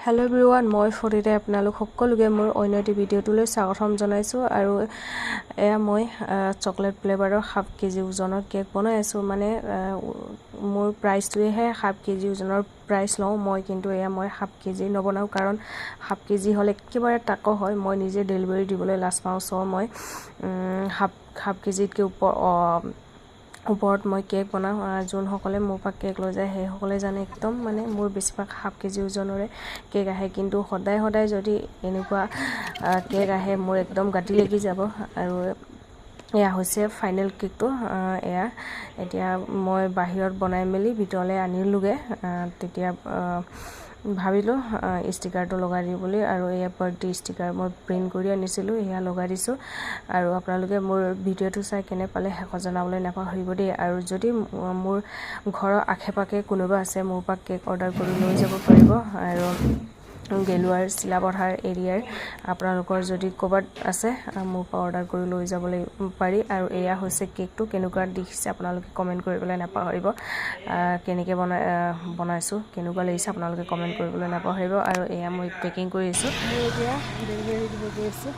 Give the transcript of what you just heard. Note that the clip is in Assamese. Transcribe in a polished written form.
হেল্ল' এভৰিৱান, মই ফৰিদে আপোনালোক সকলোকে মোৰ অন্য এটি ভিডিঅ'টোলৈ স্বাগতম জনাইছোঁ। আৰু এয়া মই চকলেট ফ্লেভাৰৰ 7 কেজি ওজনৰ কেক বনাই আছোঁ। মানে মোৰ প্ৰাইচটোৱেহে 7 কেজি ওজনৰ প্ৰাইচ লওঁ মই, কিন্তু এয়া মই 7 কেজি নবনাওঁ, কাৰণ 7 কেজি হ'লে একেবাৰে তাকো হয়, মই নিজে ডেলিভাৰী দিবলৈ লাজ পাওঁ। চ' মই 7 কেজিতকৈ ওপৰত মই কেক বনাওঁ। যোনসকলে মোৰ পৰা কেক লৈ যায় সেইসকলে জানে একদম মানে মোৰ বেছিভাগ 7 কেজি ওজনৰে কেক আহে, কিন্তু সদায় যদি এনেকুৱা কেক আহে মোৰ একদম গাঁতি লাগি যাব। আৰু এয়া হৈছে ফাইনেল কেকটো। এয়া এতিয়া মই বাহিৰত বনাই মেলি ভিতৰলৈ আনিলোগৈ। তেতিয়া ভাবিলোঁ ষ্টিকাৰটো লগাই দিওঁ বুলি, আৰু এয়া বাৰ্থডে ষ্টিকাৰ মই প্ৰিণ্ট কৰি আনিছিলোঁ, এয়া লগাই দিছোঁ। আৰু আপোনালোকে মোৰ ভিডিঅ'টো চাই কেনে পালে শেষত জনাবলৈ নাপাহৰিব দেই। আৰু যদি মোৰ ঘৰৰ আশে পাশে কোনোবা আছে, মোৰ পৰা কেক অৰ্ডাৰ কৰি লৈ যাব পাৰিব। আৰু গেলুৱাৰ চিলাপথাৰ এৰিয়াৰ আপোনালোকৰ যদি ক'ৰবাত আছে, মোৰ পৰা অৰ্ডাৰ কৰি লৈ যাবলৈ পাৰি। আৰু এয়া হৈছে কেকটো, কেনেকুৱা দেখিছে আপোনালোকে কমেণ্ট কৰিবলৈ নাপাহৰিব। কেনেকৈ বনাইছোঁ, কেনেকুৱা লাগিছে আপোনালোকে কমেণ্ট কৰিবলৈ নাপাহৰিব। আৰু এয়া মই পেকিং কৰি আছোঁ, এতিয়া ডেলিভাৰী দিব গৈ আছোঁ।